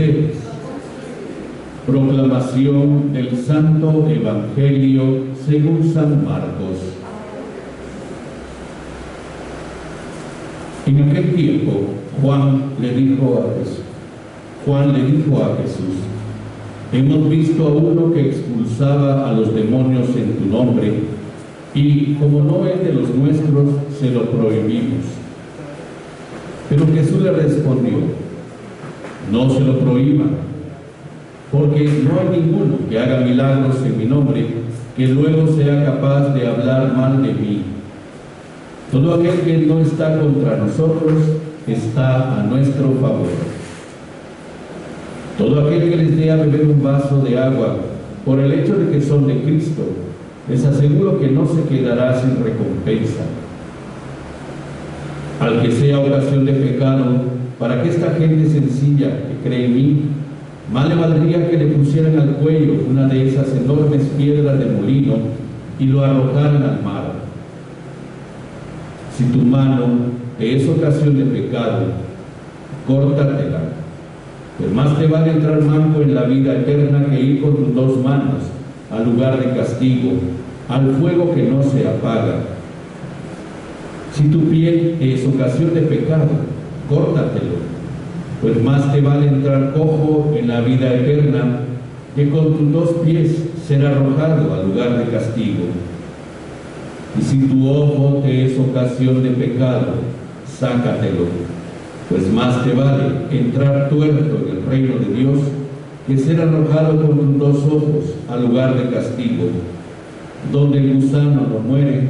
ustedes. Proclamación del Santo Evangelio según San Marcos. En aquel tiempo, Juan le dijo a Jesús: hemos visto a uno que expulsaba a los demonios en tu nombre, y como no es de los nuestros, se lo prohibimos. Pero Jesús le respondió: no se lo prohíban, porque no hay ninguno que haga milagros en mi nombre que luego sea capaz de hablar mal de mí. Todo aquel que no está contra nosotros está a nuestro favor. Todo aquel que les dé a beber un vaso de agua por el hecho de que son de Cristo, les aseguro que no se quedará sin recompensa. Al que sea ocasión de pecado, para que esta gente sencilla que cree en mí, más le valdría que le pusieran al cuello una de esas enormes piedras de molino y lo arrojaran al mar. Si tu mano te es ocasión de pecado, córtatela, pues más te vale entrar manco en la vida eterna que ir con tus dos manos al lugar de castigo, al fuego que no se apaga. Si tu pie te es ocasión de pecado, córtatelo, pues más te vale entrar cojo en la vida eterna que con tus dos pies ser arrojado al lugar de castigo. Y si tu ojo te es ocasión de pecado, sácatelo, pues más te vale entrar tuerto en el reino de Dios que ser arrojado con tus dos ojos al lugar de castigo, donde el gusano no muere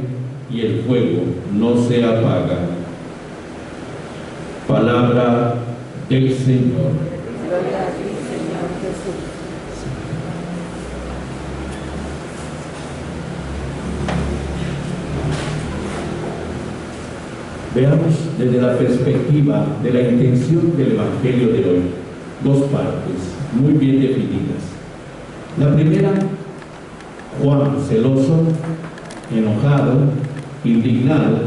y el fuego no se apaga. Palabra del Señor. Gloria a ti, Señor Jesús. Veamos desde la perspectiva de la intención del Evangelio de hoy dos partes muy bien definidas. La primera, Juan celoso, enojado, indignado,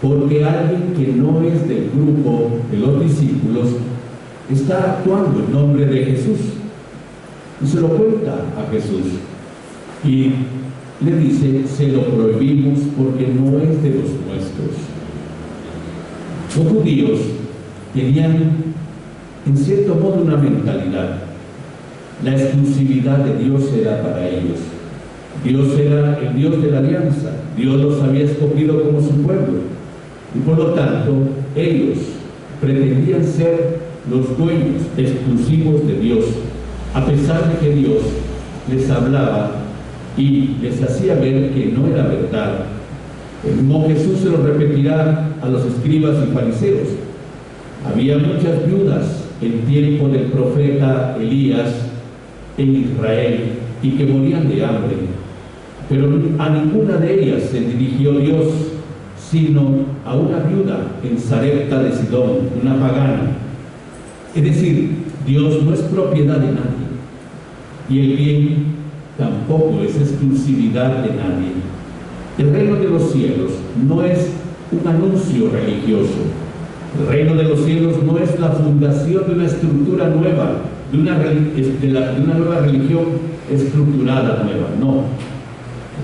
porque alguien que no es del grupo de los discípulos está actuando en nombre de Jesús. Y se lo cuenta a Jesús. Y le dice: se lo prohibimos porque no es de los nuestros. Los judíos tenían, en cierto modo, una mentalidad. La exclusividad de Dios era para ellos. Dios era el Dios de la alianza. Dios los había escogido como su pueblo. Y por lo tanto, ellos pretendían ser los dueños exclusivos de Dios, a pesar de que Dios les hablaba y les hacía ver que no era verdad. Como Jesús se lo repetirá a los escribas y fariseos. Había muchas viudas en tiempo del profeta Elías en Israel y que morían de hambre, pero a ninguna de ellas se dirigió Dios, sino a una viuda en Sarepta de Sidón, una pagana. Es decir, Dios no es propiedad de nadie y el bien tampoco es exclusividad de nadie. El reino de los cielos no es un anuncio religioso. El reino de los cielos no es la fundación de una estructura nueva, de una nueva religión estructurada nueva, no.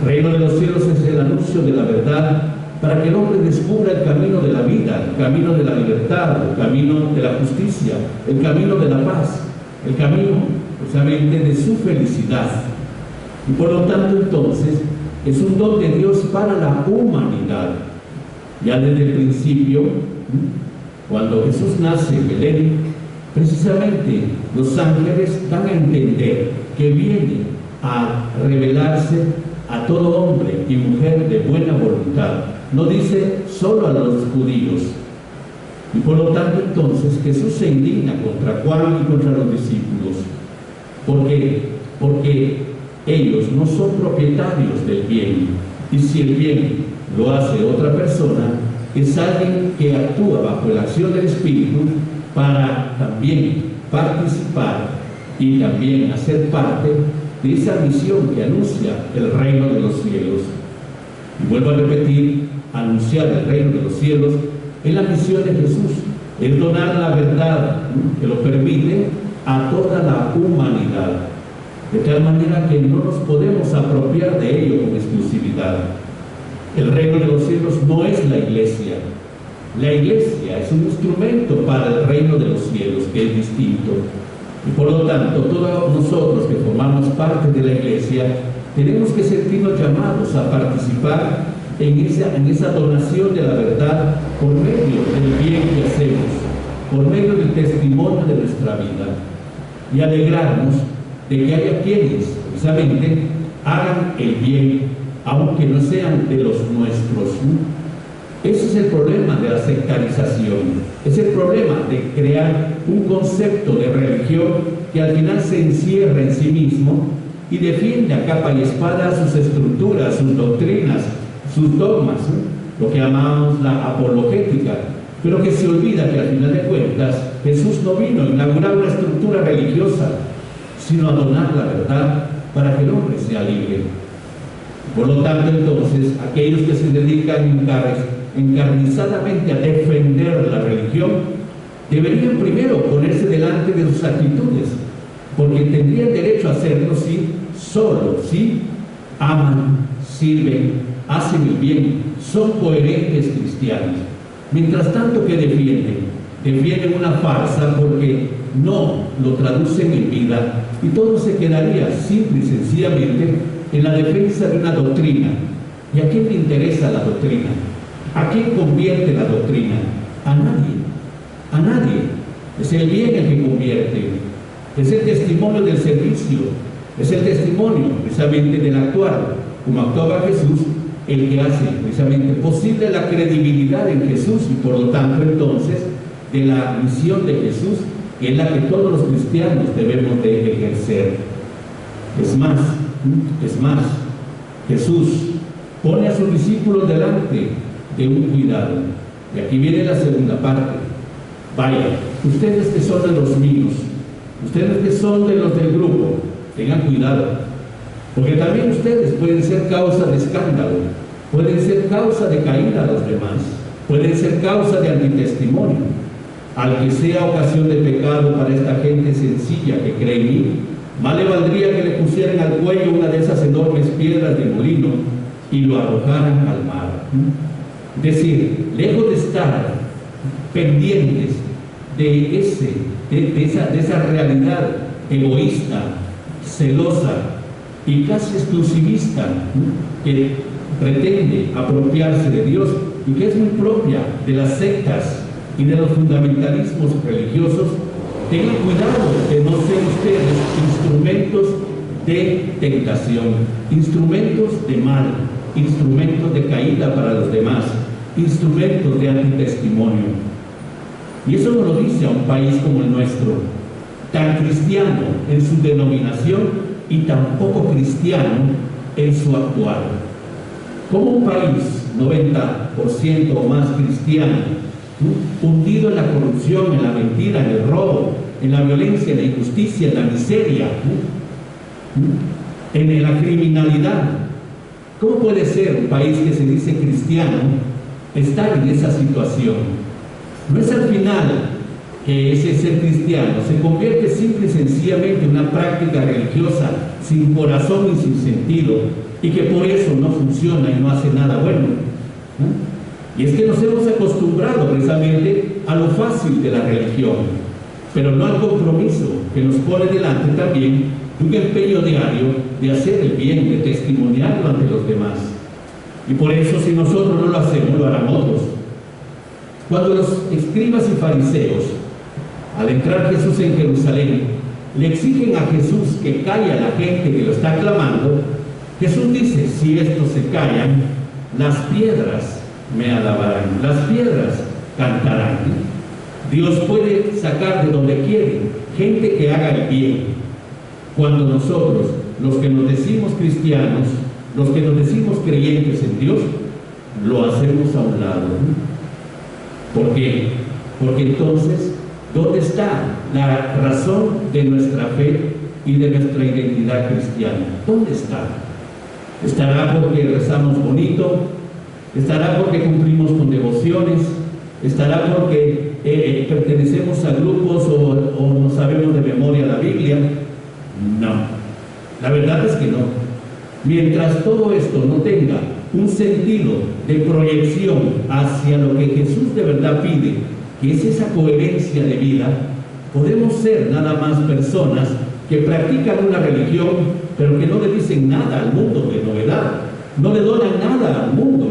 El reino de los cielos es el anuncio de la verdad para que el hombre descubra el camino de la vida, el camino de la libertad, el camino de la justicia, el camino de la paz, el camino, precisamente, de su felicidad. Y por lo tanto, entonces, es un don de Dios para la humanidad. Ya desde el principio, cuando Jesús nace en Belén, precisamente los ángeles dan a entender que viene a revelarse a todo hombre y mujer de buena voluntad. No dice solo a los judíos. Y por lo tanto, entonces, Jesús se indigna contra Juan y contra los discípulos. ¿Por qué? Porque ellos no son propietarios del bien. Y si el bien lo hace otra persona, es alguien que actúa bajo la acción del Espíritu para también participar y también hacer parte de esa misión que anuncia el reino de los cielos. Y vuelvo a repetir, anunciar el reino de los cielos es la misión de Jesús, es donar la verdad que lo permite a toda la humanidad, de tal manera que no nos podemos apropiar de ello con exclusividad. El reino de los cielos no es la iglesia. La iglesia es un instrumento para el reino de los cielos, que es distinto. Y por lo tanto, todos nosotros que formamos parte de la iglesia, tenemos que sentirnos llamados a participar en esa donación de la verdad por medio del bien que hacemos, por medio del testimonio de nuestra vida, y alegrarnos de que haya quienes, precisamente, hagan el bien, aunque no sean de los nuestros. Ese es el problema de la sectarización, es el problema de crear un concepto de religión que al final se encierra en sí mismo y defiende a capa y espada sus estructuras, sus doctrinas, sus dogmas, lo que llamamos la apologética, pero que se olvida que al final de cuentas Jesús no vino a inaugurar una estructura religiosa, sino a donar la verdad para que el hombre sea libre. Por lo tanto, entonces, aquellos que se dedican encarnizadamente a defender la religión, deberían primero ponerse delante de sus actitudes, porque tendrían derecho a hacerlo solo si aman, sirven, hacen el bien, son coherentes cristianos. Mientras tanto, ¿qué defienden? Defienden una farsa porque no lo traducen en vida, y todo se quedaría simple y sencillamente en la defensa de una doctrina. ¿Y a quién le interesa la doctrina? ¿A quién convierte la doctrina? A nadie. A nadie. Es el bien el que convierte. Es el testimonio del servicio. Es el testimonio precisamente del actuar, como actuaba Jesús, el que hace precisamente posible la credibilidad en Jesús y por lo tanto entonces de la misión de Jesús, que es la que todos los cristianos debemos de ejercer. Es más, Jesús pone a sus discípulos delante de un cuidado. Y aquí viene la segunda parte. Vaya, ustedes que son de los míos, ustedes que son de los del grupo, tengan cuidado, porque también ustedes pueden ser causa de escándalo, pueden ser causa de caída a los demás, pueden ser causa de antitestimonio. Al que sea ocasión de pecado para esta gente sencilla que cree en mí, más le valdría que le pusieran al cuello una de esas enormes piedras de molino y lo arrojaran al mar. Es decir, lejos de estar pendientes de esa realidad egoísta, celosa y casi exclusivista que pretende apropiarse de Dios y que es muy propia de las sectas y de los fundamentalismos religiosos, tengan cuidado de no ser ustedes instrumentos de tentación, instrumentos de mal, instrumentos de caída para los demás, instrumentos de antitestimonio. Y eso nos lo dice a un país como el nuestro, tan cristiano en su denominación y tan poco cristiano en su actuar. Como un país 90% o más cristiano, hundido en la corrupción, en la mentira, en el robo, en la violencia, en la injusticia, en la miseria, en la criminalidad. ¿Cómo puede ser un país que se dice cristiano estar en esa situación? No es al final que ese ser cristiano se convierte simple y sencillamente en una práctica religiosa sin corazón y sin sentido, y que por eso no funciona y no hace nada bueno. Y es que nos hemos acostumbrado precisamente a lo fácil de la religión, pero no al compromiso que nos pone delante también de un empeño diario de hacer el bien, de testimoniarlo ante los demás. Y por eso, si nosotros no lo hacemos, lo harán otros. Cuando los escribas y fariseos, al entrar Jesús en Jerusalén, le exigen a Jesús que calle a la gente que lo está clamando, Jesús dice: si estos se callan, las piedras me alabarán, las piedras cantarán. Dios puede sacar de donde quiere gente que haga el bien, cuando nosotros, los que nos decimos cristianos, los que nos decimos creyentes en Dios, lo hacemos a un lado. ¿Por qué? Porque entonces, ¿dónde está la razón de nuestra fe y de nuestra identidad cristiana? ¿Dónde está? ¿Estará porque rezamos bonito? ¿Estará porque cumplimos con devociones? ¿Estará porque pertenecemos a grupos o no sabemos de memoria la Biblia. No, la verdad es que no. Mientras todo esto no tenga un sentido de proyección hacia lo que Jesús de verdad pide, que es esa coherencia de vida, podemos ser nada más personas que practican una religión, pero que no le dicen nada al mundo de novedad, no le donan nada al mundo.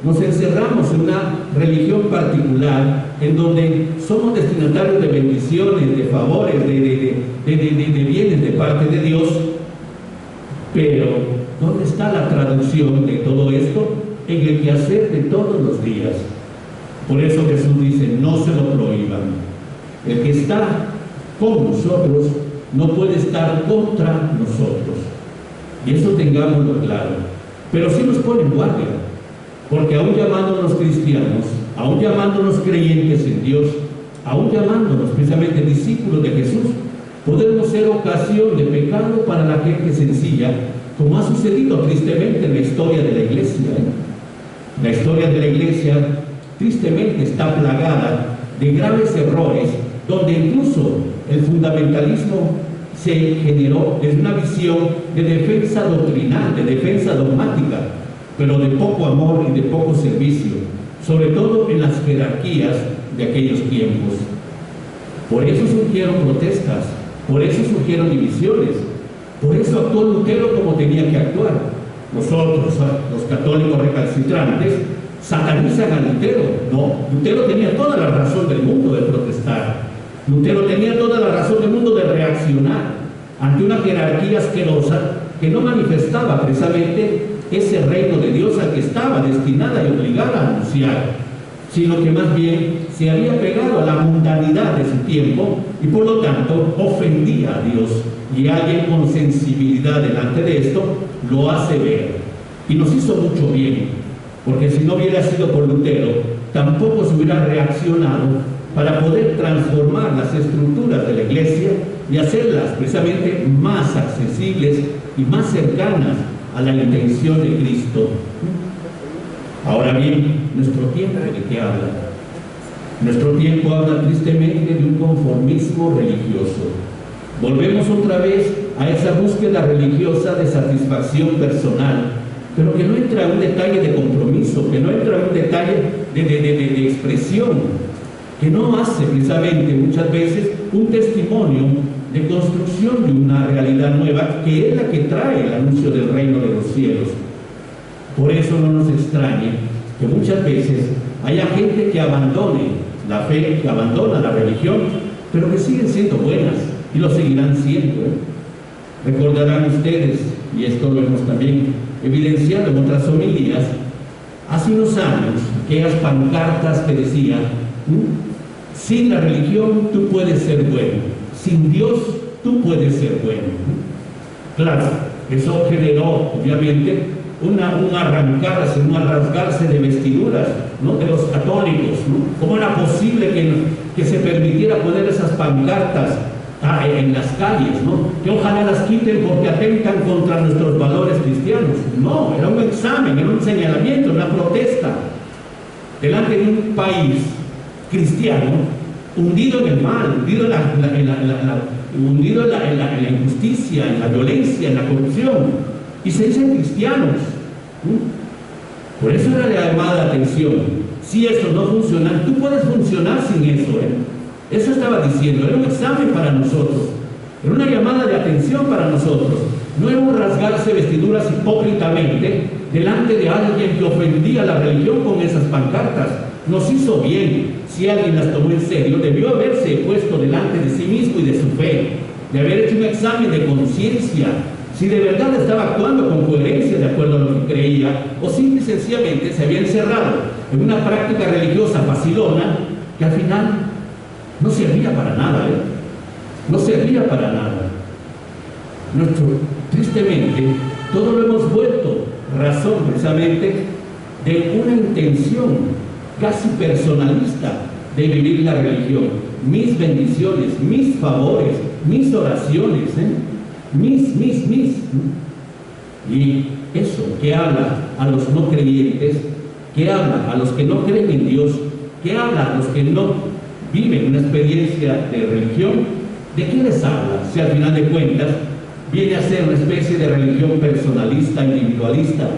Nos encerramos en una religión particular en donde somos destinatarios de bendiciones, de favores, de bienes de parte de Dios, pero ¿dónde está la traducción de todo esto? En el quehacer de todos los días. Por eso Jesús dice, no se lo prohíban. El que está con nosotros no puede estar contra nosotros. Y eso tengámoslo claro. Pero sí nos pone en guardia, porque aún llamándonos cristianos, aún llamándonos creyentes en Dios, aún llamándonos precisamente discípulos de Jesús, podemos ser ocasión de pecado para la gente sencilla, como ha sucedido tristemente en la historia de la iglesia. La historia de la iglesia tristemente está plagada de graves errores, donde incluso el fundamentalismo se generó desde una visión de defensa doctrinal, de defensa dogmática, pero de poco amor y de poco servicio, sobre todo en las jerarquías de aquellos tiempos. Por eso surgieron protestas, por eso surgieron divisiones, por eso actuó Lutero como tenía que actuar. Nosotros, los católicos recalcitrantes, satanizan a Lutero. No, Lutero tenía toda la razón del mundo de protestar. Lutero tenía toda la razón del mundo de reaccionar ante una jerarquía asquerosa que no manifestaba precisamente ese reino de Dios al que estaba destinada y obligada a anunciar, sino que más bien se había pegado a la mundanidad de su tiempo y por lo tanto ofendía a Dios. Y alguien con sensibilidad delante de esto lo hace ver. Y nos hizo mucho bien, porque si no hubiera sido por Lutero, tampoco se hubiera reaccionado para poder transformar las estructuras de la iglesia y hacerlas precisamente más accesibles y más cercanas a la intención de Cristo. Ahora bien, nuestro tiempo, ¿de qué habla? Nuestro tiempo habla tristemente de un conformismo religioso. Volvemos otra vez a esa búsqueda religiosa de satisfacción personal, pero que no entra en un detalle de compromiso, que no entra en un detalle de expresión, que no hace precisamente muchas veces un testimonio de construcción de una realidad nueva, que es la que trae el anuncio del reino de los cielos. Por eso no nos extrañe que muchas veces haya gente que abandone la fe, que abandona la religión, pero que siguen siendo buenas y lo seguirán siendo. Recordarán ustedes, y esto lo hemos también evidenciado en otras homilías, hace unos años, aquellas pancartas que decían, sin la religión tú puedes ser bueno, sin Dios tú puedes ser bueno. Claro, eso generó obviamente un arrancarse de vestiduras, ¿no?, de los católicos, ¿no? ¿Cómo era posible que se permitiera poner esas pancartas en las calles, ¿no? Que ojalá las quiten porque atentan contra nuestros valores cristianos? No, era un examen, era un señalamiento, una protesta delante de un país cristiano hundido en el mal, hundido en la injusticia, en la violencia, en la corrupción, y se dicen cristianos. Por eso era la llamada de atención. Si eso no funciona, tú puedes funcionar sin eso. Eso estaba diciendo, era un examen para nosotros, era una llamada de atención para nosotros. No era un rasgarse vestiduras hipócritamente delante de alguien que ofendía la religión con esas pancartas. Nos hizo bien. Si alguien las tomó en serio, debió haberse puesto delante de sí mismo y de su fe, de haber hecho un examen de conciencia, si de verdad estaba actuando con coherencia de acuerdo a lo que creía, o simple y sencillamente se había encerrado en una práctica religiosa facilona que al final no servía para nada, no servía para nada. Tristemente, todo lo hemos vuelto razón precisamente de una intención casi personalista de vivir la religión. Mis bendiciones, mis favores, mis oraciones, y eso que habla a los no creyentes, que habla a los que no creen en Dios, que habla a los que no viven una experiencia de religión, ¿de qué les habla? Si al final de cuentas viene a ser una especie de religión personalista, individualista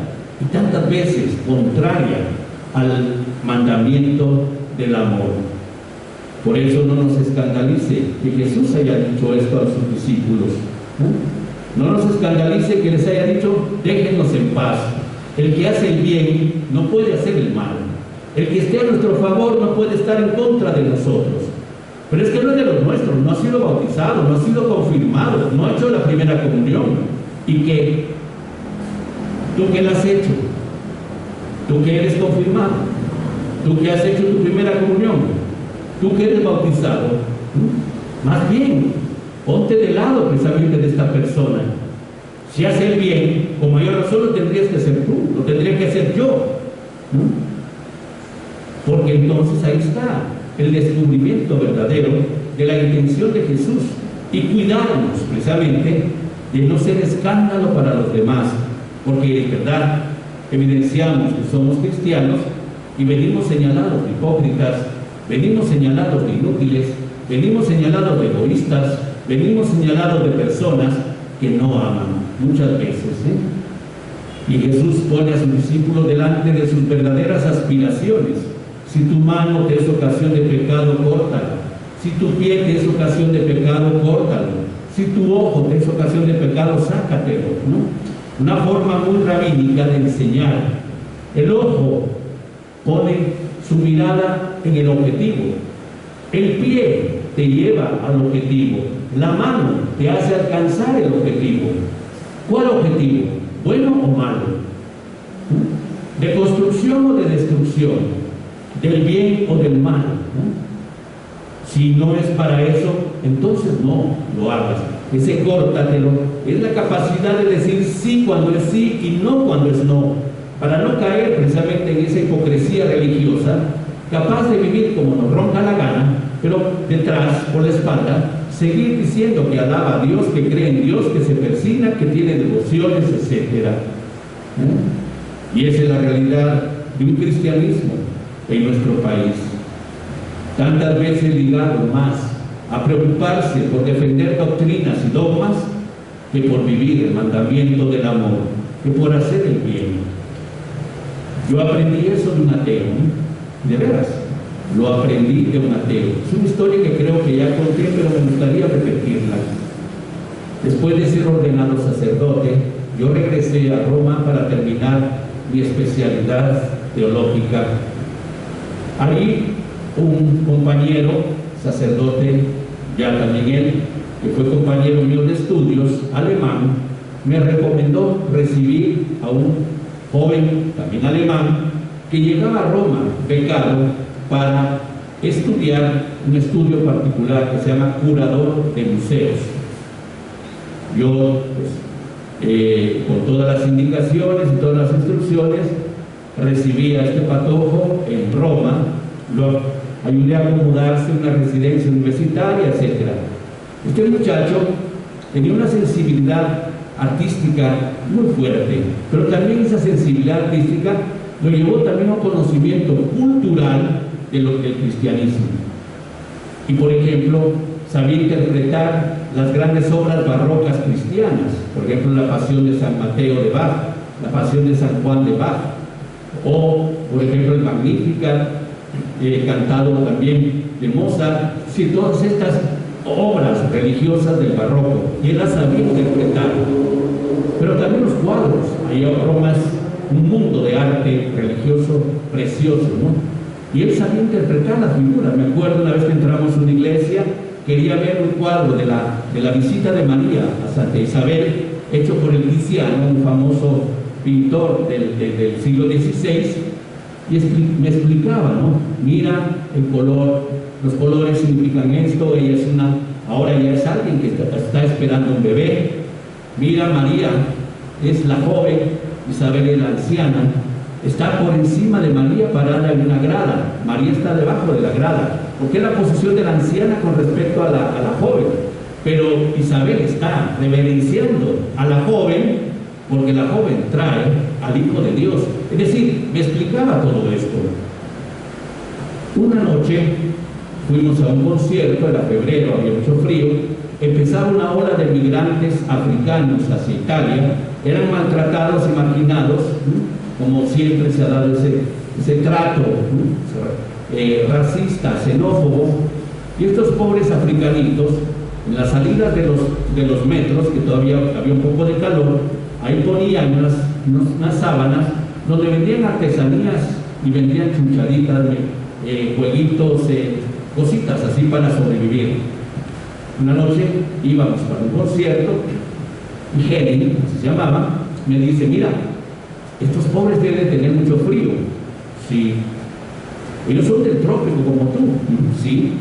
y tantas veces contraria al mandamiento del amor. Por eso no nos escandalice que Jesús haya dicho esto a sus discípulos. No nos escandalice que les haya dicho, déjennos en paz. El que hace el bien no puede hacer el mal. El que esté a nuestro favor no puede estar en contra de nosotros. Pero es que no es de los nuestros, no ha sido bautizado, no ha sido confirmado, no ha hecho la primera comunión. ¿Y qué? ¿Tú qué la has hecho? ¿Tú que eres confirmado? ¿Tú que has hecho tu primera comunión? ¿Tú que eres bautizado? Más bien, ponte de lado precisamente de esta persona. Si hace el bien, con mayor razón lo tendrías que hacer tú, lo tendría que hacer yo. Porque entonces ahí está el descubrimiento verdadero de la intención de Jesús. Y cuidarnos precisamente de no ser escándalo para los demás, porque es verdad, evidenciamos que somos cristianos y venimos señalados de hipócritas, venimos señalados de inútiles, venimos señalados de egoístas, venimos señalados de personas que no aman muchas veces. Y Jesús pone a sus discípulos delante de sus verdaderas aspiraciones. Si tu mano te es ocasión de pecado, córtala. Si tu pie te es ocasión de pecado, córtalo. Si tu ojo te es ocasión de pecado, sácatelo, ¿no? Una forma muy rabínica de enseñar. El ojo pone su mirada en el objetivo. El pie te lleva al objetivo. La mano te hace alcanzar el objetivo. ¿Cuál objetivo? ¿Bueno o malo? ¿De construcción o de destrucción? ¿Del bien o del mal? Si no es para eso, entonces no lo hagas. Ese córtatelo es la capacidad de decir sí cuando es sí y no cuando es no, para no caer precisamente en esa hipocresía religiosa, capaz de vivir como nos ronca la gana, pero detrás, por la espalda, seguir diciendo que alaba a Dios, que cree en Dios, que se persigna, que tiene devociones, etc. Y esa es la realidad de un cristianismo en nuestro país, tantas veces ligado más a preocuparse por defender doctrinas y dogmas que por vivir el mandamiento del amor, que por hacer el bien. Yo aprendí eso de un ateo, de veras, lo aprendí de un ateo. Es una historia que creo que ya conté, pero me gustaría repetirla. Después de ser ordenado sacerdote, yo regresé a Roma para terminar mi especialidad teológica. Ahí un compañero, sacerdote, ya también él, que fue compañero mío de estudios, alemán, me recomendó recibir a un joven, también alemán, que llegaba a Roma, becado, para estudiar un estudio particular que se llama curador de museos. Yo, con todas las indicaciones y todas las instrucciones, recibí a este patojo en Roma, lo ayudé a acomodarse en una residencia universitaria, etc. Este muchacho tenía una sensibilidad artística muy fuerte, pero también esa sensibilidad artística lo llevó también a un conocimiento cultural de lo que es el cristianismo. Y por ejemplo, sabía interpretar las grandes obras barrocas cristianas, por ejemplo, la Pasión de San Mateo de Bach, la Pasión de San Juan de Bach, o por ejemplo el Magnificat, cantado también de Mozart. Sí, todas estas obras religiosas del barroco, y él las sabía interpretar. Pero también los cuadros. Ahí en Roma es un mundo de arte religioso precioso, ¿no? Y él sabía interpretar las figuras. Me acuerdo una vez que entramos a una iglesia, quería ver un cuadro de la visita de María a Santa Isabel, hecho por el Tiziano, un famoso pintor del siglo XVI, y me explicaba, ¿no? Mira el color, los colores significan esto, ella es ahora ella es alguien que está esperando un bebé. Mira, María es la joven, Isabel es la anciana, está por encima de María parada en una grada, María está debajo de la grada, porque es la posición de la anciana con respecto a la joven, pero Isabel está reverenciando a la joven, porque la joven trae al Hijo de Dios. Es decir, me explicaba todo esto. Una noche fuimos a un concierto, era febrero, había mucho frío, empezaba una ola de migrantes africanos hacia Italia, eran maltratados y marginados, como siempre se ha dado ese trato racista, xenófobo, y estos pobres africanitos, en las salidas de los metros, que todavía había un poco de calor, ahí ponían unas sábanas donde vendían artesanías y vendían chuchaditas, jueguitos, cositas así para sobrevivir. Una noche íbamos para un concierto y Helen, así se llamaba, me dice: mira, estos pobres deben tener mucho frío. Sí. Ellos son del trópico como tú. Sí.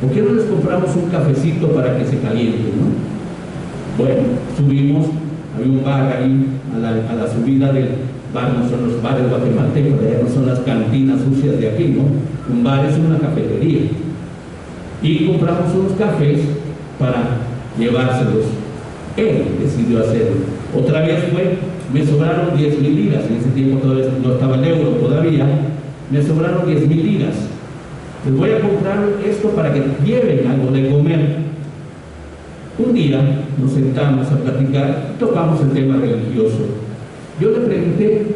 ¿Por qué no les compramos un cafecito para que se calienten, no? Bueno, subimos, había un bar ahí a la subida del bar, no son los bares guatemaltecos, no son las cantinas sucias de aquí, ¿no? Un bar es una cafetería. Y compramos unos cafés para llevárselos. Él decidió hacerlo. Otra vez me sobraron 10.000 liras, en ese tiempo todavía no estaba el euro todavía, me sobraron 10.000 liras. Les voy a comprar esto para que lleven algo de comer. Un día nos sentamos a platicar y tocamos el tema religioso. Yo le pregunté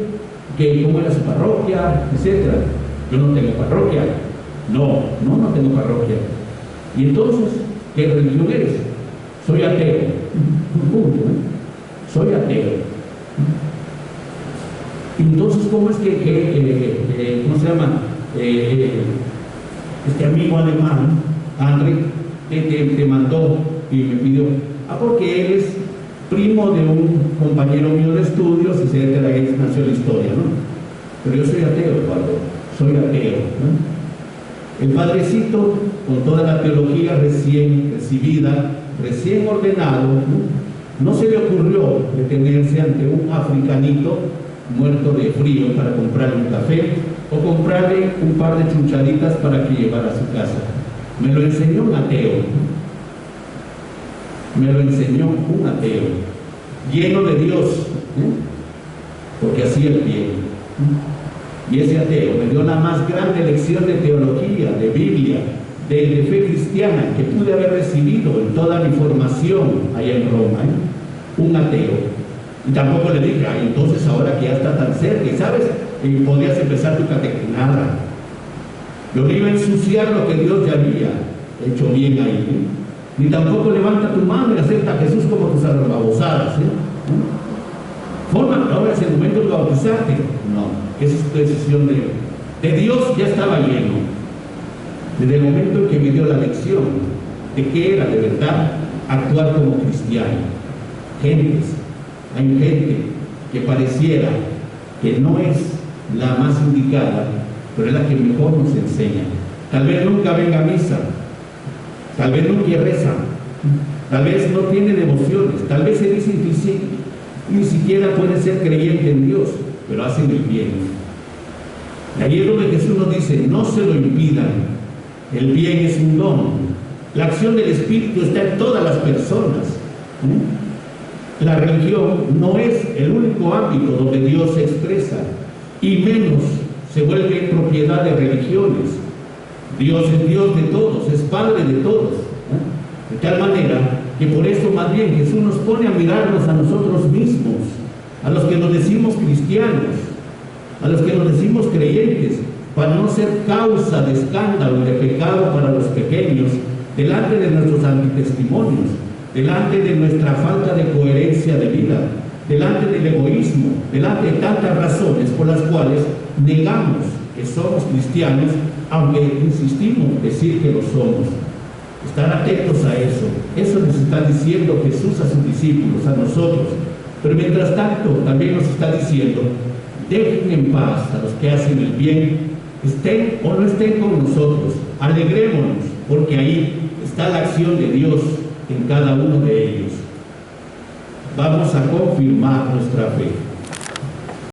que cómo era su parroquia, etc. Yo no tengo parroquia. No tengo parroquia. Y entonces, ¿qué religión eres? Soy ateo. Soy ateo. Entonces, ¿cómo es que ¿cómo se llama? Este amigo alemán, André, te mandó y me pidió, porque él es primo de un compañero mío de estudios, etcétera, ahí nació la historia, ¿no? Pero yo soy ateo, Eduardo, soy ateo, ¿no? El padrecito, con toda la teología recién recibida, recién ordenado, no se le ocurrió detenerse ante un africanito muerto de frío para comprarle un café o comprarle un par de chuchaditas para que llevara a su casa. Me lo enseñó un ateo. Me lo enseñó un ateo, lleno de Dios, porque hacía el bien. Y ese ateo me dio la más grande lección de teología, de Biblia, de fe cristiana que pude haber recibido en toda mi formación allá en Roma. Un ateo. Y tampoco le dije: ay, entonces ahora que ya está tan cerca, y sabes, podías empezar tu catequinada. Yo no iba a ensuciar lo que Dios ya había hecho bien ahí. Ni tampoco levanta tu mano y acepta a Jesús como tus babosadas. Forma, ahora es el momento de bautizarte. No, esa es tu decisión de Dios. Ya estaba lleno. Desde el momento en que me dio la lección de qué era de verdad actuar como cristiano. Hay gente que pareciera que no es la más indicada, pero es la que mejor nos enseña. Tal vez nunca venga a misa, tal vez nunca reza, tal vez no tiene devociones, tal vez se dice ni siquiera puede ser creyente en Dios, pero hacen el bien. Y ahí es donde Jesús nos dice: no se lo impidan, el bien es un don. La acción del Espíritu está en todas las personas. La religión no es el único ámbito donde Dios se expresa, y menos se vuelve propiedad de religiones. Dios es Dios de todos, es Padre de todos, de tal manera que por eso más bien Jesús nos pone a mirarnos a nosotros mismos, a los que nos decimos cristianos, a los que nos decimos creyentes, para no ser causa de escándalo, de pecado para los pequeños, delante de nuestros antitestimonios, delante de nuestra falta de coherencia de vida, delante del egoísmo, delante de tantas razones por las cuales negamos que somos cristianos, aunque insistimos en decir que lo somos. Estar atentos a eso. Eso nos está diciendo Jesús a sus discípulos, a nosotros. Pero mientras tanto, también nos está diciendo: dejen en paz a los que hacen el bien, estén o no estén con nosotros, alegrémonos, porque ahí está la acción de Dios en cada uno de ellos. Vamos a confirmar nuestra fe.